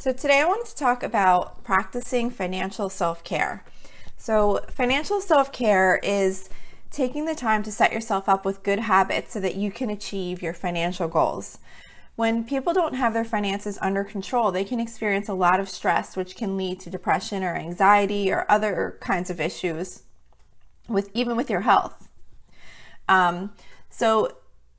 So today I wanted to talk about practicing financial self-care. So financial self-care is taking the time to set yourself up with good habits so that you can achieve your financial goals. When people don't have their finances under control, they can experience a lot of stress, which can lead to depression or anxiety or other kinds of issues even with your health. So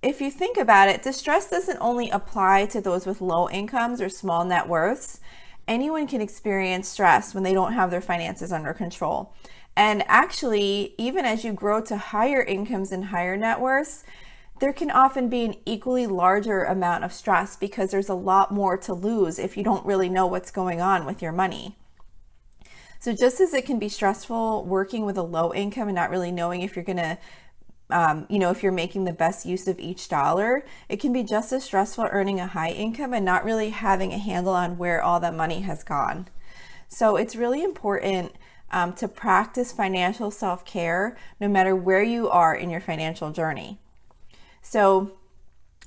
if you think about it, distress doesn't only apply to those with low incomes or small net worths. Anyone can experience stress when they don't have their finances under control. And actually, even as you grow to higher incomes and higher net worths, there can often be an equally larger amount of stress because there's a lot more to lose if you don't really know what's going on with your money. So just as it can be stressful working with a low income and not really knowing if you're going to if you're making the best use of each dollar, it can be just as stressful earning a high income and not really having a handle on where all that money has gone. So it's really important to practice financial self-care no matter where you are in your financial journey. So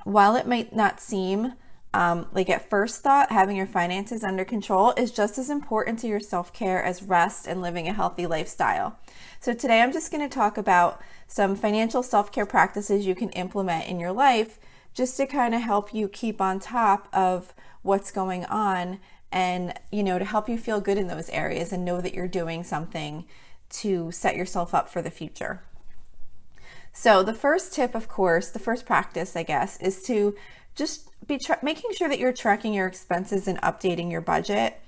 while it might not seem like at first thought, having your finances under control is just as important to your self-care as rest and living a healthy lifestyle. So today I'm just going to talk about some financial self-care practices you can implement in your life just to kind of help you keep on top of what's going on and, to help you feel good in those areas and know that you're doing something to set yourself up for the future. So the first tip, of course, the first practice, I guess, is to just be making sure that you're tracking your expenses and updating your budget.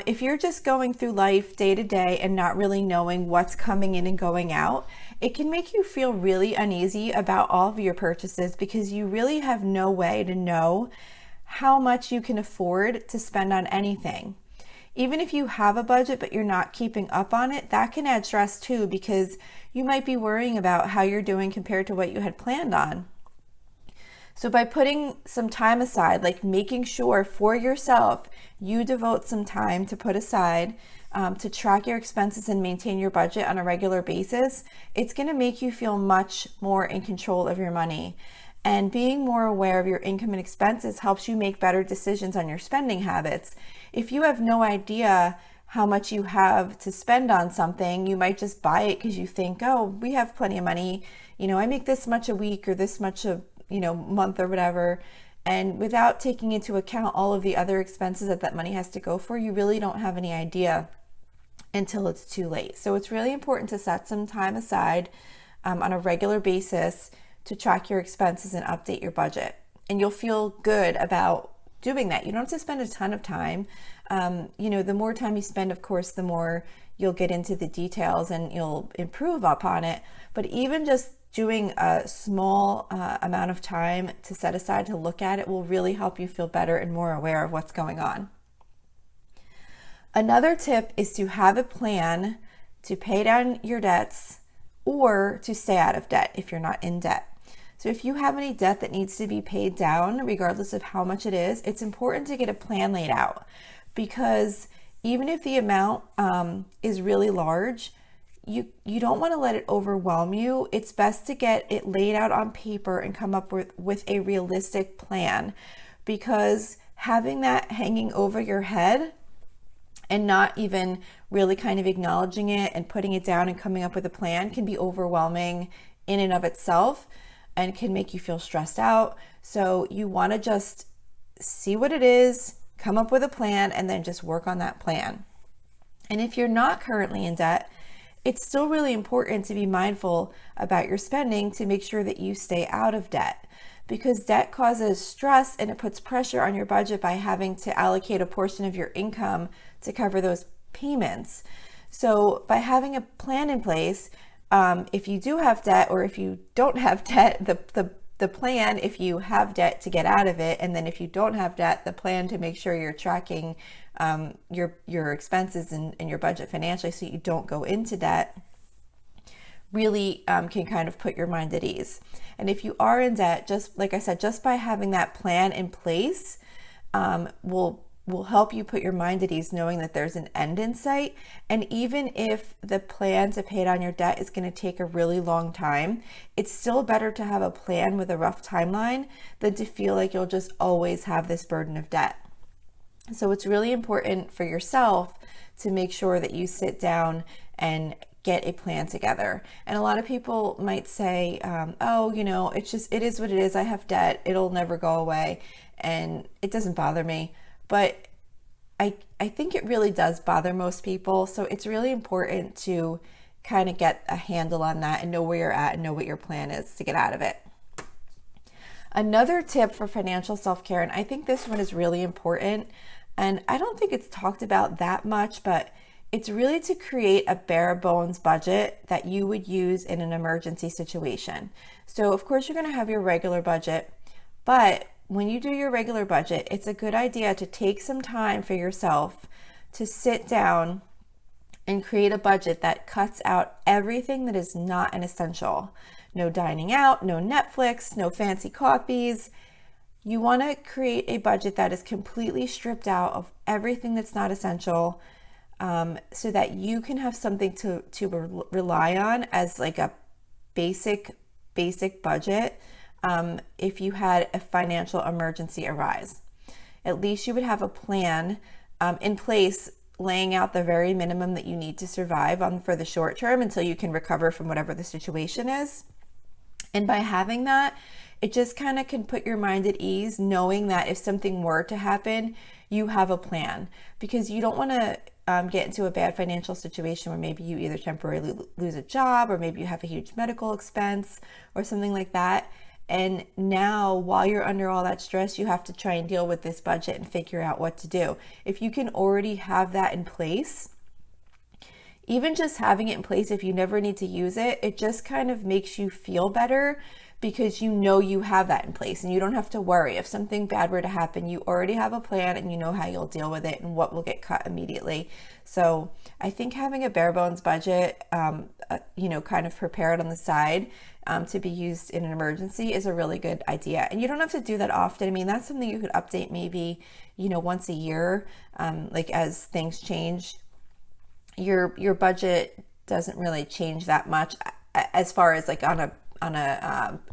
If you're just going through life day to day and not really knowing what's coming in and going out, it can make you feel really uneasy about all of your purchases because you really have no way to know how much you can afford to spend on anything. Even if you have a budget but you're not keeping up on it, that can add stress too because you might be worrying about how you're doing compared to what you had planned on. So by putting some time aside, like making sure for yourself, you devote some time to put aside to track your expenses and maintain your budget on a regular basis, it's going to make you feel much more in control of your money. And being more aware of your income and expenses helps you make better decisions on your spending habits. If you have no idea how much you have to spend on something, you might just buy it because you think, oh, we have plenty of money. I make this much a week or this much a month or whatever. And without taking into account all of the other expenses that money has to go for, you really don't have any idea until it's too late. So it's really important to set some time aside on a regular basis to track your expenses and update your budget. And you'll feel good about doing that. You don't have to spend a ton of time. The more time you spend, of course, the more you'll get into the details and you'll improve upon it. But even just doing a small amount of time to set aside to look at it will really help you feel better and more aware of what's going on. Another tip is to have a plan to pay down your debts or to stay out of debt if you're not in debt. So if you have any debt that needs to be paid down, regardless of how much it is, it's important to get a plan laid out because even if the amount is really large, you don't want to let it overwhelm you. It's best to get it laid out on paper and come up with a realistic plan because having that hanging over your head and not even really kind of acknowledging it and putting it down and coming up with a plan can be overwhelming in and of itself and can make you feel stressed out. So you want to just see what it is, come up with a plan, and then just work on that plan. And if you're not currently in debt, it's still really important to be mindful about your spending to make sure that you stay out of debt because debt causes stress and it puts pressure on your budget by having to allocate a portion of your income to cover those payments. So by having a plan in place, if you do have debt or if you don't have debt, the plan, if you have debt, to get out of it, and then if you don't have debt, the plan to make sure you're tracking your expenses and your budget financially so you don't go into debt, really can kind of put your mind at ease. And if you are in debt, just like I said, just by having that plan in place will help you put your mind at ease knowing that there's an end in sight. And even if the plan to pay down your debt is going to take a really long time, it's still better to have a plan with a rough timeline than to feel like you'll just always have this burden of debt. So it's really important for yourself to make sure that you sit down and get a plan together. And a lot of people might say, oh, it is what it is. I have debt. It'll never go away. And it doesn't bother me. But I think it really does bother most people. So it's really important to kind of get a handle on that and know where you're at and know what your plan is to get out of it. Another tip for financial self-care, and I think this one is really important, and I don't think it's talked about that much, but it's really to create a bare bones budget that you would use in an emergency situation. So of course you're going to have your regular budget, but when you do your regular budget, it's a good idea to take some time for yourself to sit down and create a budget that cuts out everything that is not an essential. No dining out, no Netflix, no fancy coffees. You want to create a budget that is completely stripped out of everything that's not essential, so that you can have something to rely on as like a basic budget if you had a financial emergency arise. At least you would have a plan in place, laying out the very minimum that you need to survive for the short term until you can recover from whatever the situation is. And by having that, it just kind of can put your mind at ease, knowing that if something were to happen, you have a plan, because you don't want to get into a bad financial situation where maybe you either temporarily lose a job, or maybe you have a huge medical expense or something like that. And now, while you're under all that stress, you have to try and deal with this budget and figure out what to do. If you can already have that in place, even just having it in place, if you never need to use it, it just kind of makes you feel better, because you know you have that in place and you don't have to worry. If something bad were to happen, you already have a plan and you know how you'll deal with it and what will get cut immediately. So I think having a bare bones budget, kind of prepared on the side to be used in an emergency is a really good idea. And you don't have to do that often. I mean, that's something you could update maybe, once a year, like as things change. Your budget doesn't really change that much as far as like on a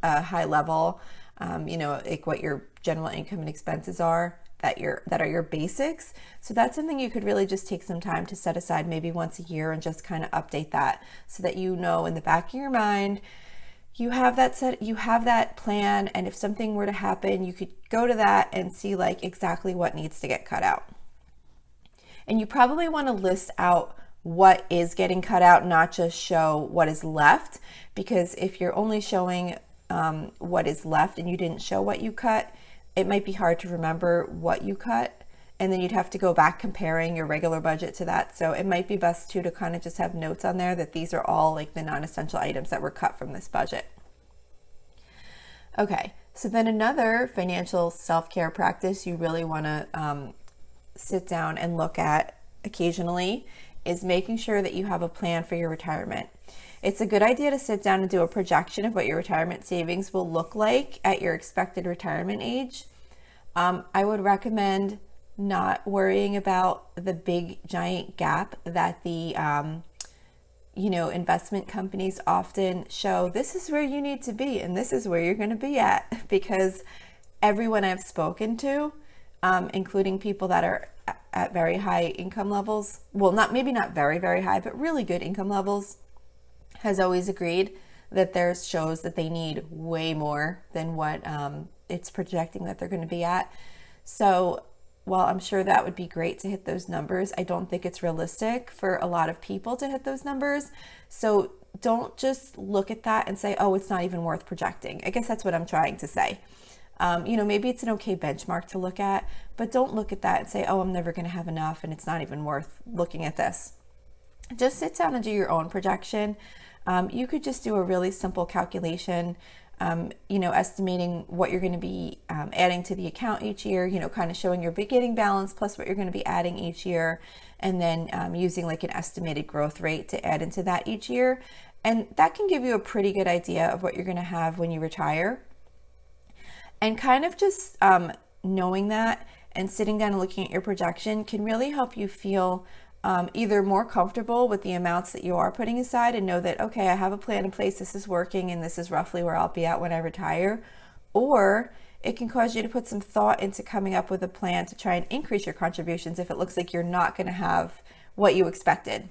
high level, like what your general income and expenses are that are your basics. So that's something you could really just take some time to set aside maybe once a year and just kind of update that, so that in the back of your mind you have that plan, and if something were to happen, you could go to that and see like exactly what needs to get cut out. And you probably want to list out what is getting cut out, not just show what is left, because if you're only showing what is left and you didn't show what you cut, it might be hard to remember what you cut, and then you'd have to go back comparing your regular budget to that. So it might be best to kind of just have notes on there that these are all like the non-essential items that were cut from this budget. Okay, so then another financial self-care practice you really want to sit down and look at occasionally is making sure that you have a plan for your retirement. It's a good idea to sit down and do a projection of what your retirement savings will look like at your expected retirement age. I would recommend not worrying about the big giant gap that the investment companies often show. This is where you need to be and this is where you're going to be at, because everyone I've spoken to, including people that are at very high income levels, well, maybe not very, very high, but really good income levels, has always agreed that there's shows that they need way more than what it's projecting that they're going to be at. So while I'm sure that would be great to hit those numbers, I don't think it's realistic for a lot of people to hit those numbers. So don't just look at that and say, oh, it's not even worth projecting. I guess that's what I'm trying to say. Maybe it's an okay benchmark to look at, but don't look at that and say, oh, I'm never going to have enough and it's not even worth looking at this. Just sit down and do your own projection. You could just do a really simple calculation, estimating what you're going to be adding to the account each year, kind of showing your beginning balance plus what you're going to be adding each year, and then using like an estimated growth rate to add into that each year. And that can give you a pretty good idea of what you're going to have when you retire. And kind of just knowing that and sitting down and looking at your projection can really help you feel either more comfortable with the amounts that you are putting aside and know that, okay, I have a plan in place, this is working, and this is roughly where I'll be at when I retire. Or it can cause you to put some thought into coming up with a plan to try and increase your contributions if it looks like you're not going to have what you expected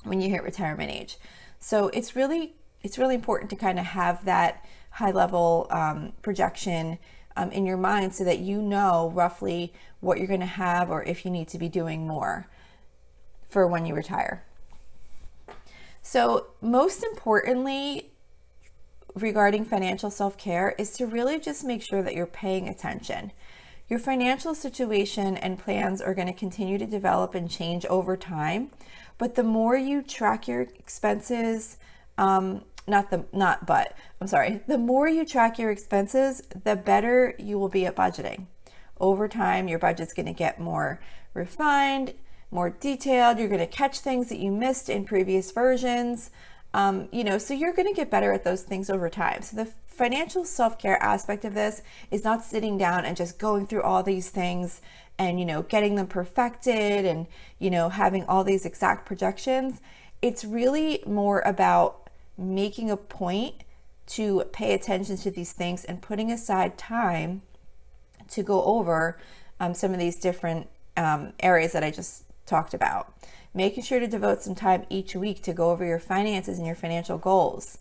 when you hit retirement age. So it's really important to kind of have that high level projection in your mind so that you know roughly what you're going to have or if you need to be doing more for when you retire. So most importantly, regarding financial self-care is to really just make sure that you're paying attention. Your financial situation and plans are going to continue to develop and change over time, but the more you track your expenses, the more you track your expenses, the better you will be at budgeting. Over time, your budget's going to get more refined, more detailed. You're going to catch things that you missed in previous versions. So you're going to get better at those things over time. So the financial self-care aspect of this is not sitting down and just going through all these things and, getting them perfected and, having all these exact projections. It's really more about making a point to pay attention to these things and putting aside time to go over some of these different areas that I just talked about. Making sure to devote some time each week to go over your finances and your financial goals.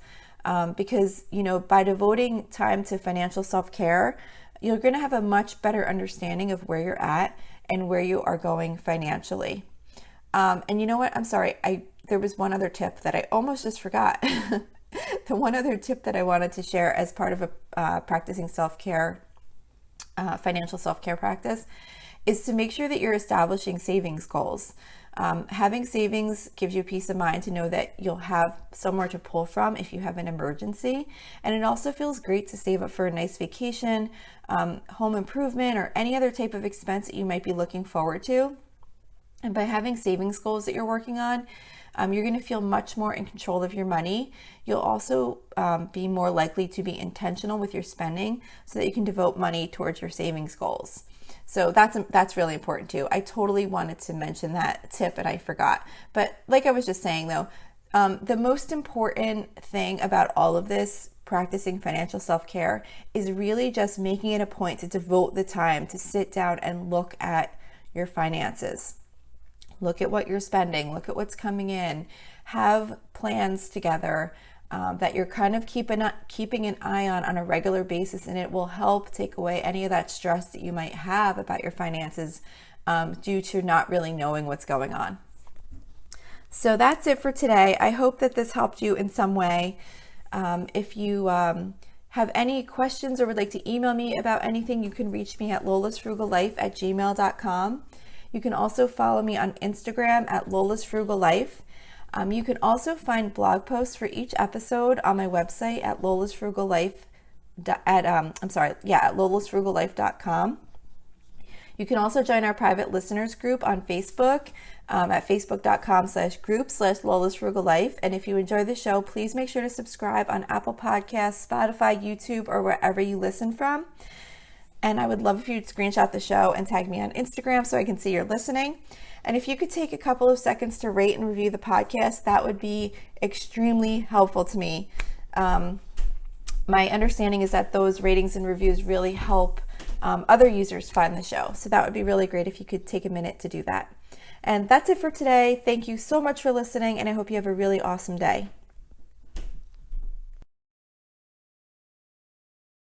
Because, by devoting time to financial self-care, you're going to have a much better understanding of where you're at and where you are going financially. And you know what? I'm sorry. There was one other tip that I almost just forgot. The one other tip that I wanted to share as part of a practicing self-care, financial self-care practice, is to make sure that you're establishing savings goals. Having savings gives you peace of mind to know that you'll have somewhere to pull from if you have an emergency. And it also feels great to save up for a nice vacation, home improvement, or any other type of expense that you might be looking forward to. And by having savings goals that you're working on, you're going to feel much more in control of your money. You'll also be more likely to be intentional with your spending so that you can devote money towards your savings goals. So that's really important too. I totally wanted to mention that tip and I forgot. But like I was just saying though, the most important thing about all of this, practicing financial self-care, is really just making it a point to devote the time to sit down and look at your finances. Look at what you're spending, look at what's coming in, have plans together that you're kind of keeping an eye on a regular basis, and it will help take away any of that stress that you might have about your finances due to not really knowing what's going on. So that's it for today. I hope that this helped you in some way. If you have any questions or would like to email me about anything, you can reach me at lolasfrugallife@gmail.com. You can also follow me on Instagram at lolasfrugallife. You can also find blog posts for each episode on my website at lolasfrugallife.com. You can also join our private listeners group on Facebook at facebook.com/group/lolasfrugallife. And if you enjoy the show, please make sure to subscribe on Apple Podcasts, Spotify, YouTube, or wherever you listen from. And I would love if you'd screenshot the show and tag me on Instagram so I can see you're listening. And if you could take a couple of seconds to rate and review the podcast, that would be extremely helpful to me. My understanding is that those ratings and reviews really help other users find the show. So that would be really great if you could take a minute to do that. And that's it for today. Thank you so much for listening, and I hope you have a really awesome day.